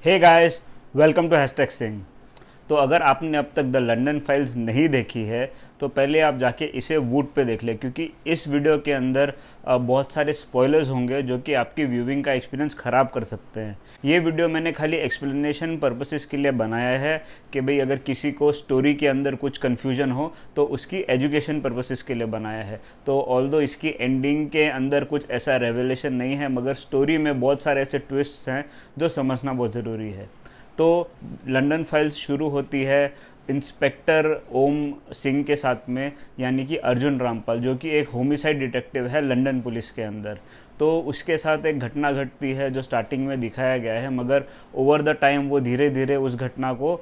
Hey guys, welcome to hashtag Singh. तो अगर आपने अब तक द लंदन फाइल्स नहीं देखी है तो पहले आप जाके इसे वूट पे देख लें, क्योंकि इस वीडियो के अंदर बहुत सारे स्पॉयलर्स होंगे जो कि आपकी व्यूइंग का एक्सपीरियंस ख़राब कर सकते हैं। ये वीडियो मैंने खाली एक्सप्लेनेशन पर्पसेस के लिए बनाया है कि भाई अगर किसी को स्टोरी के अंदर कुछ कन्फ्यूजन हो तो उसकी एजुकेशन पर्पसेस के लिए बनाया है। तो ऑल्दो इसकी एंडिंग के अंदर कुछ ऐसा रेवलेशन नहीं है, मगर स्टोरी में बहुत सारे ऐसे ट्विस्ट्स हैं जो समझना बहुत ज़रूरी है। तो लंदन फाइल्स शुरू होती है इंस्पेक्टर ओम सिंह के साथ में, यानी कि अर्जुन रामपाल, जो कि एक होमिसाइड डिटेक्टिव है लंदन पुलिस के अंदर। तो उसके साथ एक घटना घटती है जो स्टार्टिंग में दिखाया गया है, मगर ओवर द टाइम वो धीरे धीरे उस घटना को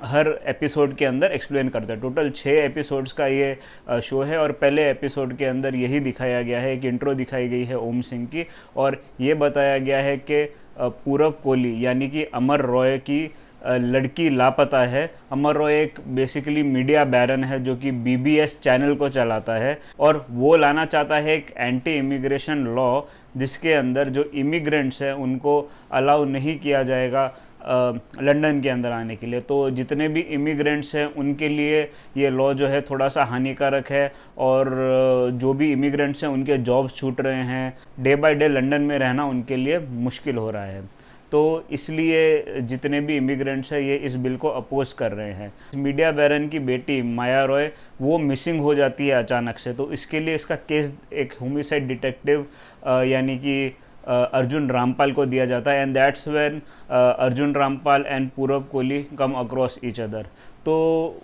हर एपिसोड के अंदर एक्सप्लेन करता है। टोटल 6 एपिसोड्स का ये शो है और पहले एपिसोड के अंदर यही दिखाया गया है, एक इंट्रो दिखाई गई है ओम सिंह की, और ये बताया गया है कि पूरब कोहली यानी कि अमर रॉय की लड़की लापता है। अमर रॉय एक बेसिकली मीडिया बैरन है जो कि बीबीएस चैनल को चलाता है, और वो लाना चाहता है एक एंटी इमिग्रेशन लॉ जिसके अंदर जो इमिग्रेंट्स हैं उनको अलाउ नहीं किया जाएगा लंदन के अंदर आने के लिए। तो जितने भी इमिग्रेंट्स हैं उनके लिए ये लॉ जो है थोड़ा सा हानिकारक है, और जो भी इमिग्रेंट्स हैं उनके जॉब्स छूट रहे हैं, डे बाय डे लंदन में रहना उनके लिए मुश्किल हो रहा है। तो इसलिए जितने भी इमिग्रेंट्स हैं ये इस बिल को अपोज कर रहे हैं। मीडिया बैरन की बेटी माया रॉय वो मिसिंग हो जाती है अचानक से, तो इसके लिए इसका केस एक होमिसाइड डिटेक्टिव यानी कि अर्जुन रामपाल को दिया जाता है, and that's when Arjun Rampal and Purab Kohli come across each other. तो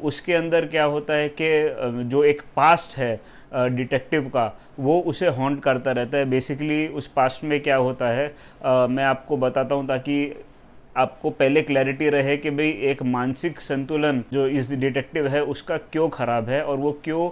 उसके अंदर क्या होता है कि जो एक पास्ट है डिटेक्टिव का, वो उसे हॉन्ट करता रहता है। बेसिकली उस पास्ट में क्या होता है मैं आपको बताता हूँ ताकि आपको पहले क्लैरिटी रहे कि भाई एक मानसिक संतुलन जो इस डिटेक्टिव है उसका क्यों ख़राब है, और वो क्यों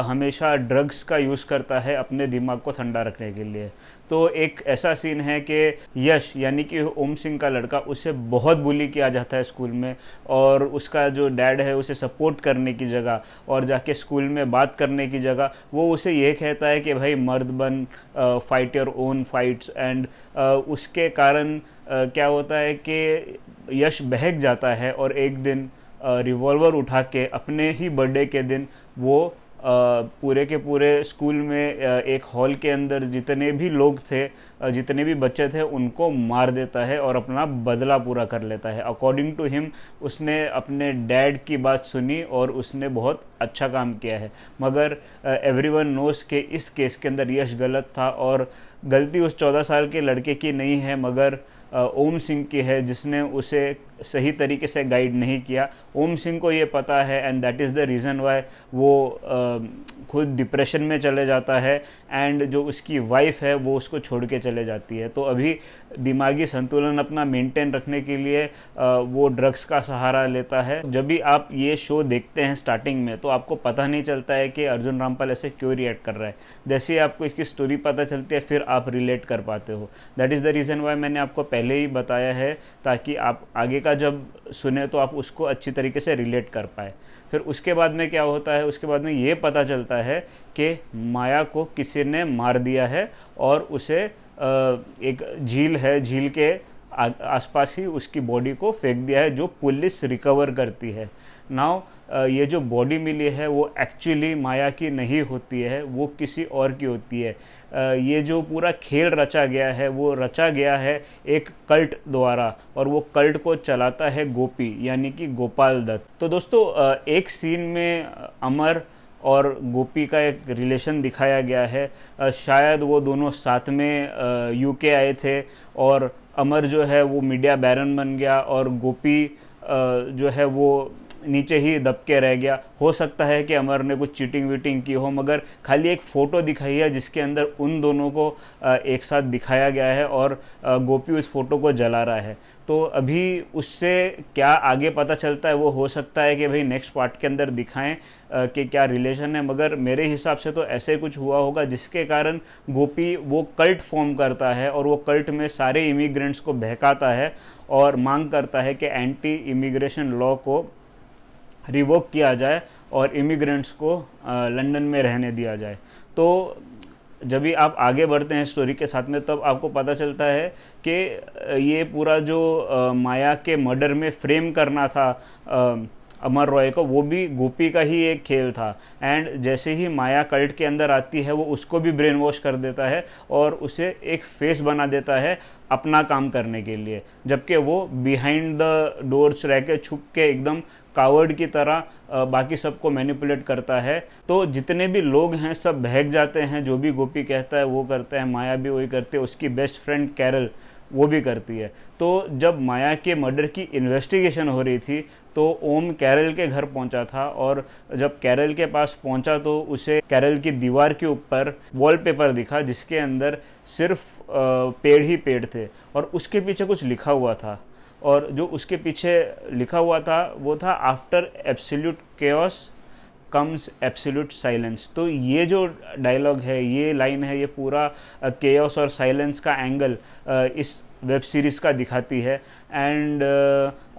हमेशा ड्रग्स का यूज़ करता है अपने दिमाग को ठंडा रखने के लिए। तो एक ऐसा सीन है कि यश यानी कि ओम सिंह का लड़का, उसे बहुत बुली किया जाता है स्कूल में, और उसका जो डैड है उसे सपोर्ट करने की जगह और जाके स्कूल में बात करने की जगह वो उसे ये कहता है कि भाई मर्द बन, fight your own fights. And उसके कारण क्या होता है कि यश बहक जाता है और एक दिन रिवॉल्वर उठा के अपने ही बर्थडे के दिन वो पूरे के पूरे स्कूल में एक हॉल के अंदर जितने भी लोग थे, जितने भी बच्चे थे, उनको मार देता है और अपना बदला पूरा कर लेता है। अकॉर्डिंग टू हिम उसने अपने डैड की बात सुनी और उसने बहुत अच्छा काम किया है, मगर एवरीवन नोस के इस केस के अंदर यश गलत था, और गलती उस 14 साल के लड़के की नहीं है मगर ओम सिंह की है, जिसने उसे सही तरीके से गाइड नहीं किया। ओम सिंह को ये पता है, and that is the reason why वो खुद डिप्रेशन में चले जाता है, एंड जो उसकी वाइफ है वो उसको छोड़ के चले जाती है। तो अभी दिमागी संतुलन अपना मेंटेन रखने के लिए वो ड्रग्स का सहारा लेता है। जब भी आप ये शो देखते हैं स्टार्टिंग में तो आपको पता नहीं चलता है कि अर्जुन रामपाल ऐसे क्यों रिएक्ट कर रहा है। जैसे ही आपको इसकी स्टोरी पता चलती है फिर आप रिलेट कर पाते हो। That is the reason Y मैंने आपको पहले ही बताया है, ताकि आप आगे का जब सुने तो आप उसको अच्छी तरीके से रिलेट कर पाए। फिर उसके बाद में क्या होता है, उसके बाद में ये पता चलता है कि माया को किसी ने मार दिया है और उसे एक झील है, झील के आसपास ही उसकी बॉडी को फेंक दिया है, जो पुलिस रिकवर करती है। नाउ ये जो बॉडी मिली है वो एक्चुअली माया की नहीं होती है, वो किसी और की होती है। ये जो पूरा खेल रचा गया है वो रचा गया है एक कल्ट द्वारा, और वो कल्ट को चलाता है गोपी यानी कि गोपाल दत्त। तो दोस्तों एक सीन में अमर और गोपी का एक रिलेशन दिखाया गया है। शायद वो दोनों साथ में यूके आए थे, और अमर जो है वो मीडिया बैरन बन गया और गोपी जो है वो नीचे ही दब के रह गया। हो सकता है कि अमर ने कुछ चीटिंग वीटिंग की हो, मगर खाली एक फ़ोटो दिखाई है जिसके अंदर उन दोनों को एक साथ दिखाया गया है, और गोपी उस फ़ोटो को जला रहा है। तो अभी उससे क्या आगे पता चलता है वो हो सकता है कि भाई नेक्स्ट पार्ट के अंदर दिखाएं कि क्या रिलेशन है, मगर मेरे हिसाब से तो ऐसे कुछ हुआ होगा जिसके कारण गोपी वो कल्ट फॉर्म करता है, और वो कल्ट में सारे इमिग्रेंट्स को बहकाता है और मांग करता है कि एंटी इमिग्रेशन लॉ को रिवोक किया जाए और इमिग्रेंट्स को लंदन में रहने दिया जाए। तो जब भी आप आगे बढ़ते हैं स्टोरी के साथ में तब आपको पता चलता है कि ये पूरा जो माया के मर्डर में फ्रेम करना था अमर रॉय को, वो भी गोपी का ही एक खेल था। एंड जैसे ही माया कल्ट के अंदर आती है वो उसको भी ब्रेन वॉश कर देता है और उसे एक फेस बना देता है अपना काम करने के लिए, जबकि वो बिहाइंड द डोर्स रह के छुप के एकदम कावर्ड की तरह बाकी सबको मैनिपुलेट करता है। तो जितने भी लोग हैं सब बहक जाते हैं, जो भी गोपी कहता है वो करता है, माया भी वही करती है, उसकी बेस्ट फ्रेंड कैरल वो भी करती है। तो जब माया के मर्डर की इन्वेस्टिगेशन हो रही थी तो ओम कैरल के घर पहुंचा था, और जब कैरल के पास पहुंचा तो उसे कैरल की दीवार के ऊपर वॉलपेपर दिखा जिसके अंदर सिर्फ पेड़ ही पेड़ थे और उसके पीछे कुछ लिखा हुआ था, और जो उसके पीछे लिखा हुआ था वो था after absolute chaos comes absolute silence. तो ये जो डायलॉग है, ये लाइन है, ये पूरा केओस और साइलेंस का एंगल इस वेब सीरीज़ का दिखाती है। एंड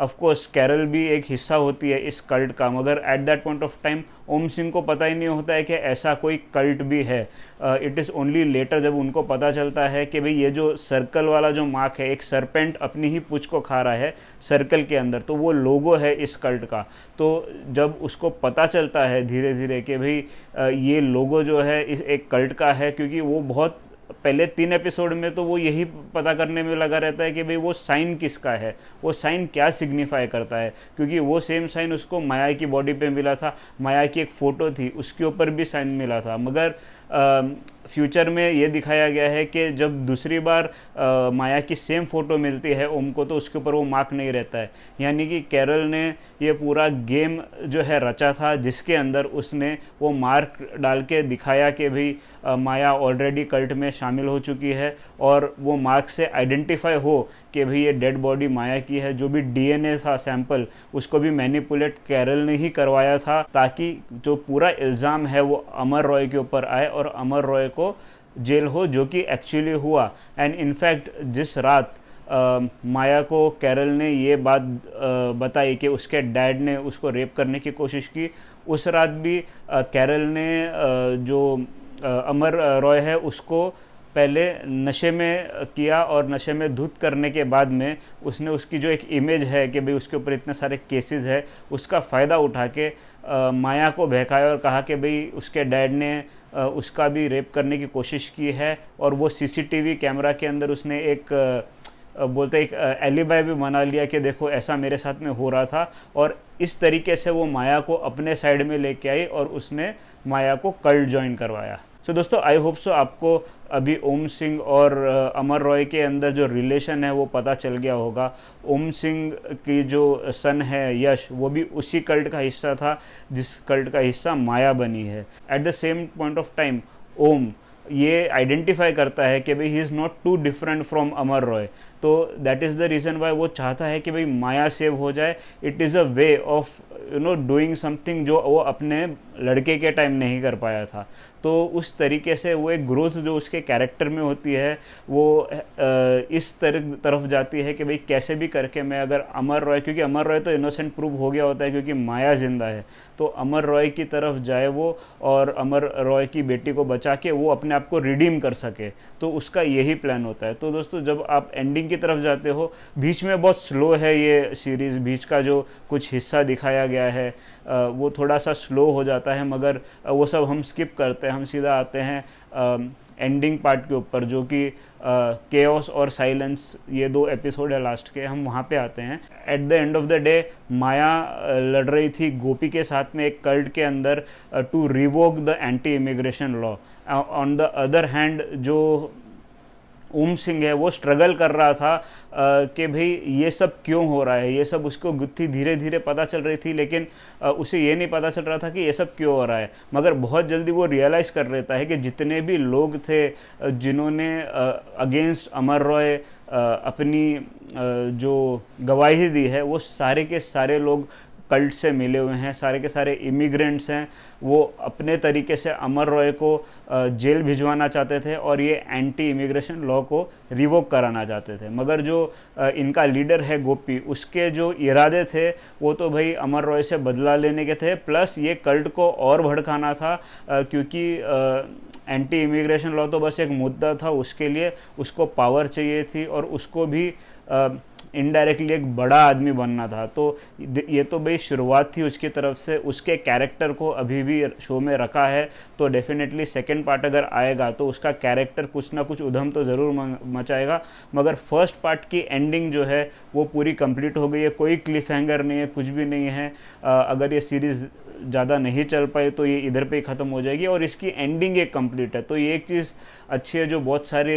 ऑफ कोर्स कैरल भी एक हिस्सा होती है इस कल्ट का, मगर at that point of time Om Singh को पता ही नहीं होता है कि ऐसा कोई कल्ट भी है। इट इज़ ओनली लेटर जब उनको पता चलता है कि भाई ये जो सर्कल वाला जो मार्क है, एक सरपेंट अपनी ही पूंछ को खा रहा है सर्कल के अंदर, तो वो लोगो है इस कल्ट का। तो जब उसको पता चलता है धीरे धीरे कि भाई ये लोगो जो है इस एक कल्ट का है, क्योंकि वो बहुत पहले 3 एपिसोड में तो वो यही पता करने में लगा रहता है कि भाई वो साइन किसका है, वो साइन क्या सिग्निफाई करता है, क्योंकि वो सेम साइन उसको माया की बॉडी पे मिला था, माया की एक फ़ोटो थी उसके ऊपर भी साइन मिला था। मगर फ्यूचर में ये दिखाया गया है कि जब दूसरी बार माया की सेम फ़ोटो मिलती है ओम को तो उसके ऊपर वो मार्क नहीं रहता है, यानी कि कैरल ने ये पूरा गेम जो है रचा था जिसके अंदर उसने वो मार्क डाल के दिखाया कि भाई माया ऑलरेडी कल्ट में शामिल हो चुकी है, और वो मार्क से आइडेंटिफाई हो कि भाई ये डेड बॉडी माया की है। जो भी डीएनए था सैंपल उसको भी मैनिपुलेट कैरल ने ही करवाया था ताकि जो पूरा इल्ज़ाम है वो अमर रॉय के ऊपर आए और अमर रॉय को जेल हो, जो कि एक्चुअली हुआ। एंड इनफैक्ट जिस रात माया को कैरल ने ये बात बताई कि उसके डैड ने उसको रेप करने की कोशिश की, उस रात भी कैरल ने जो अमर रॉय है उसको पहले नशे में किया, और नशे में धुत करने के बाद में उसने उसकी जो एक इमेज है कि भाई उसके ऊपर इतने सारे केसेस है उसका फ़ायदा उठा के माया को बहकाया और कहा कि भाई उसके डैड ने उसका भी रेप करने की कोशिश की है, और वो सीसीटीवी कैमरा के अंदर उसने एक बोलते एक एलिबाई भी बना लिया कि देखो ऐसा मेरे साथ में हो रहा था, और इस तरीके से वो माया को अपने साइड में लेके आई और उसने माया को कल्ट ज्वाइन करवाया। सो दोस्तों आई होप सो आपको अभी ओम सिंह और अमर रॉय के अंदर जो रिलेशन है वो पता चल गया होगा। ओम सिंह की जो सन है यश, वो भी उसी कल्ट का हिस्सा था जिस कल्ट का हिस्सा माया बनी है। At the same point of time Om ये आइडेंटिफाई करता है कि भाई he is not too different from Amar Roy, तो that is the reason why वो चाहता है कि भाई माया सेव हो जाए। It is a way of doing something जो वो अपने लड़के के टाइम नहीं कर पाया था। तो उस तरीके से वो एक ग्रोथ जो उसके कैरेक्टर में होती है वो इस तरफ जाती है कि भाई कैसे भी करके मैं अगर अमर रॉय, क्योंकि अमर रॉय तो इनोसेंट प्रूव हो गया होता है क्योंकि माया जिंदा है, तो अमर रॉय की तरफ जाए वो और अमर रॉय की बेटी को बचा के वो अपने आप को रिडीम कर सके, तो उसका यही प्लान होता है। तो दोस्तों जब आप एंडिंग की तरफ जाते हो, बीच में बहुत स्लो है ये सीरीज़, बीच का जो कुछ हिस्सा दिखाया गया है वो थोड़ा सा स्लो हो जाता है, मगर वो सब हम स्किप करते हैं, हम सीधा आते हैं एंडिंग पार्ट के ऊपर जो कि केओस और साइलेंस, ये 2 एपिसोड है लास्ट के, हम वहाँ पे आते हैं। At the end of the day Maya लड़ रही थी गोपी के साथ में एक कल्ट के अंदर to revoke the anti immigration law. On the other hand जो ओम सिंह है वो स्ट्रगल कर रहा था कि भाई ये सब क्यों हो रहा है, ये सब उसको गुत्थी धीरे धीरे पता चल रही थी, लेकिन उसे ये नहीं पता चल रहा था कि ये सब क्यों हो रहा है। मगर बहुत जल्दी वो रियलाइज़ कर लेता है कि जितने भी लोग थे जिन्होंने अगेंस्ट अमर रॉय अपनी जो गवाही दी है, वो सारे के सारे लोग कल्ट से मिले हुए हैं, सारे के सारे इमिग्रेंट्स हैं। वो अपने तरीके से अमर रॉय को जेल भिजवाना चाहते थे और ये एंटी इमिग्रेशन लॉ को रिवोक कराना चाहते थे। मगर जो इनका लीडर है गोपी, उसके जो इरादे थे वो तो भाई अमर रॉय से बदला लेने के थे, प्लस ये कल्ट को और भड़काना था, क्योंकि एंटी इमिग्रेशन लॉ तो बस एक मुद्दा था, उसके लिए उसको पावर चाहिए थी और उसको भी इनडायरेक्टली एक बड़ा आदमी बनना था। तो ये तो भाई शुरुआत थी उसकी तरफ से, उसके कैरेक्टर को अभी भी शो में रखा है। तो डेफिनेटली सेकंड पार्ट अगर आएगा तो उसका कैरेक्टर कुछ ना कुछ उधम तो ज़रूर मचाएगा। मगर फर्स्ट पार्ट की एंडिंग जो है वो पूरी कंप्लीट हो गई है, कोई क्लिफ हैंगर नहीं है, कुछ भी नहीं है। अगर ये सीरीज़ ज़्यादा नहीं चल पाए तो ये इधर पे ही ख़त्म हो जाएगी और इसकी एंडिंग एक कंप्लीट है। तो ये एक चीज़ अच्छी है जो बहुत सारे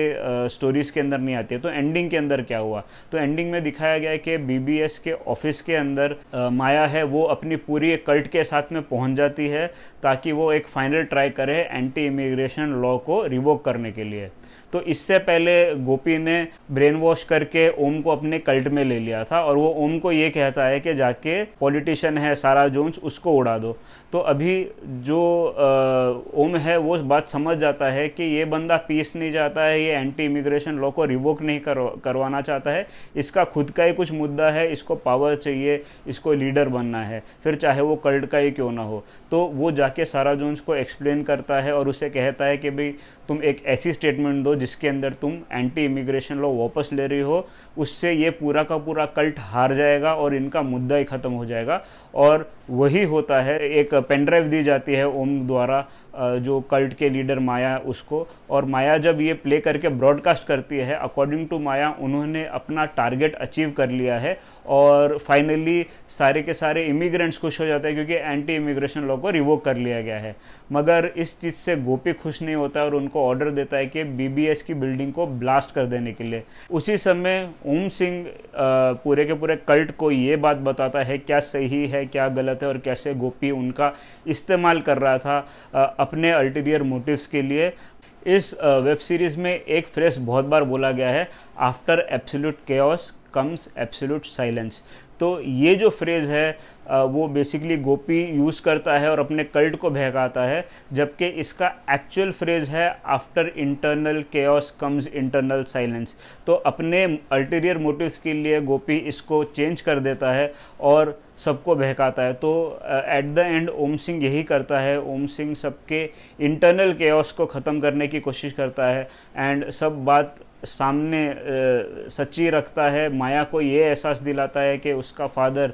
स्टोरीज़ के अंदर नहीं आती है। तो एंडिंग के अंदर क्या हुआ, तो एंडिंग में दिखाया गया है कि बीबीएस के ऑफिस के अंदर माया है, वो अपनी पूरी कल्ट के साथ में पहुंच जाती है ताकि वो एक फाइनल ट्राई करे एंटी इमिग्रेशन लॉ को रिवोक करने के लिए। तो इससे पहले गोपी ने ब्रेन वॉश करके ओम को अपने कल्ट में ले लिया था और वो ओम को ये कहता है कि जाके पॉलिटिशियन है सारा जोन्स, उसको उड़ा दो। तो अभी जो ओम है वो बात समझ जाता है कि ये बंदा पीस नहीं चाहता है, ये एंटी इमिग्रेशन लॉ को रिवोक नहीं करवाना चाहता है, इसका खुद का ही कुछ मुद्दा है, इसको पावर चाहिए, इसको लीडर बनना है, फिर चाहे वो कल्ट का ही क्यों ना हो। तो वो जाके सारा जोन्स को एक्सप्लेन करता है और उसे कहता है कि भाई तुम एक ऐसी स्टेटमेंट दो जिसके अंदर तुम एंटी इमिग्रेशन लॉ वापस ले रही हो, उससे ये पूरा का पूरा कल्ट हार जाएगा और इनका मुद्दा ही ख़त्म हो जाएगा। और वही होता है, एक पेन ड्राइव दी जाती है ओम द्वारा जो कल्ट के लीडर माया उसको, और माया जब ये प्ले करके ब्रॉडकास्ट करती है, अकॉर्डिंग टू माया उन्होंने अपना टारगेट अचीव कर लिया है और फाइनली सारे के सारे इमिग्रेंट्स खुश हो जाते हैं क्योंकि एंटी इमिग्रेशन लॉ को रिवोक कर लिया गया है। मगर इस चीज़ से गोपी खुश नहीं होता है और उनको ऑर्डर देता है कि बीबीएस की बिल्डिंग को ब्लास्ट कर देने के लिए। उसी समय ओम सिंह पूरे के पूरे कल्ट को ये बात बताता है क्या सही है क्या गलत है और कैसे गोपी उनका इस्तेमाल कर रहा था अपने अल्टीरियर मोटिव्स के लिए। इस वेब सीरीज़ में एक फ्रेज बहुत बार बोला गया है, after absolute chaos comes absolute silence. तो ये जो फ्रेज़ है वो बेसिकली गोपी यूज़ करता है और अपने कल्ट को बहकाता है, जबकि इसका एक्चुअल फ्रेज़ है after internal chaos comes internal silence. तो अपने अल्टीरियर मोटिव्स के लिए गोपी इसको चेंज कर देता है और सबको बहकाता है। तो एट द एंड ओम सिंह यही करता है, ओम सिंह सबके इंटरनल केओस को ख़त्म करने की कोशिश करता है एंड सब बात सामने सच्ची रखता है। माया को ये एहसास दिलाता है कि उसका father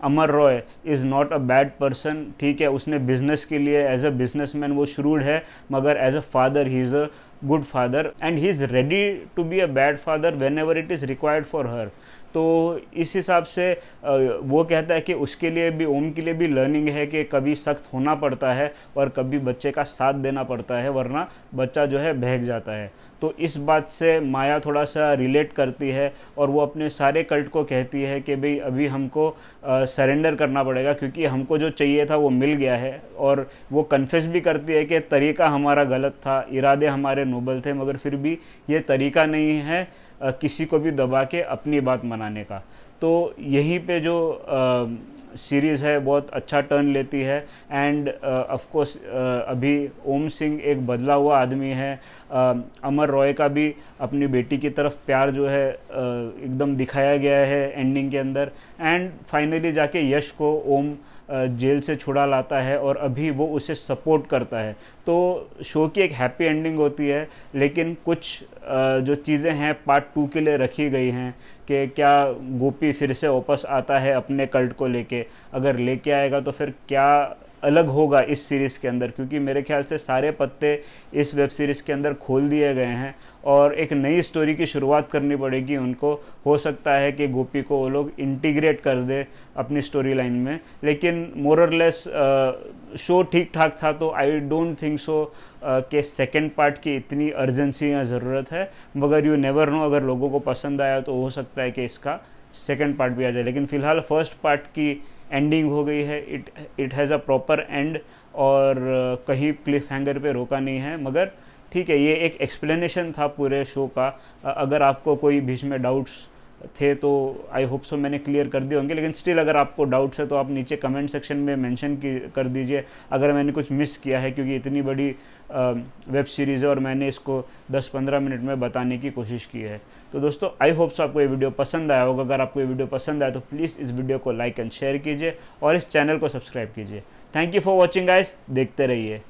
Amar Roy is not a bad person. ठीक है, उसने बिज़नेस के लिए एज अ बिजनेसमैन वो श्रूड है, मगर as a father he is a good father and he is ready to be a bad father whenever it is required for her. तो इस हिसाब से वो कहता है कि उसके लिए भी, ओम के लिए भी लर्निंग है कि कभी सख्त होना पड़ता है और कभी बच्चे का साथ देना पड़ता है, वरना बच्चा जो है बहक जाता है। तो इस बात से माया थोड़ा सा रिलेट करती है और वो अपने सारे कल्ट को कहती है कि भाई अभी हमको सरेंडर करना पड़ेगा क्योंकि हमको जो चाहिए था वो मिल गया है। और वो कन्फेस भी करती है कि तरीका हमारा गलत था, इरादे हमारे नोबल थे, मगर फिर भी ये तरीका नहीं है किसी को भी दबा के अपनी बात मनाने का। तो यहीं पे जो सीरीज़ है बहुत अच्छा टर्न लेती है एंड ऑफ कोर्स अभी ओम सिंह एक बदला हुआ आदमी है। अमर रॉय का भी अपनी बेटी की तरफ प्यार जो है एकदम दिखाया गया है एंडिंग के अंदर एंड फाइनली जाके यश को ओम जेल से छुड़ा लाता है और अभी वो उसे सपोर्ट करता है। तो शो की एक हैप्पी एंडिंग होती है, लेकिन कुछ जो चीज़ें हैं पार्ट 2 के लिए रखी गई हैं कि क्या गोपी फिर से वापस आता है अपने कल्ट को लेके, अगर लेके आएगा तो फिर क्या अलग होगा इस सीरीज़ के अंदर, क्योंकि मेरे ख्याल से सारे पत्ते इस वेब सीरीज़ के अंदर खोल दिए गए हैं और एक नई स्टोरी की शुरुआत करनी पड़ेगी उनको। हो सकता है कि गोपी को वो लोग इंटीग्रेट कर दे अपनी स्टोरी लाइन में, लेकिन मोर और लेस शो ठीक ठाक था। तो आई डोंट थिंक सो कि सेकेंड पार्ट की इतनी अर्जेंसी या ज़रूरत है, मगर यू नेवर नो, अगर लोगों को पसंद आया तो हो सकता है कि इसका सेकेंड पार्ट भी आ जाए। लेकिन फ़िलहाल फर्स्ट पार्ट की एंडिंग हो गई है, it has a proper and और कहीं क्लिफ हैंगर पे रोका नहीं है। मगर ठीक है, ये एक एक्सप्लेनेशन था पूरे शो का। अगर आपको कोई बीच में डाउट्स थे, तो आई होप सो मैंने क्लियर कर दिए होंगे। लेकिन स्टिल अगर आपको डाउट्स है तो आप नीचे कमेंट सेक्शन में मेंशन कर दीजिए अगर मैंने कुछ मिस किया है, क्योंकि इतनी बड़ी वेब सीरीज़ है और मैंने इसको 10-15 मिनट में बताने की कोशिश की है। तो दोस्तों आई होप सो आपको ये वीडियो पसंद आया होगा। अगर आपको ये वीडियो पसंद आया तो प्लीज़ इस वीडियो को लाइक एंड शेयर कीजिए और इस चैनल को सब्सक्राइब कीजिए। Thank you for watching guys, देखते रहिए।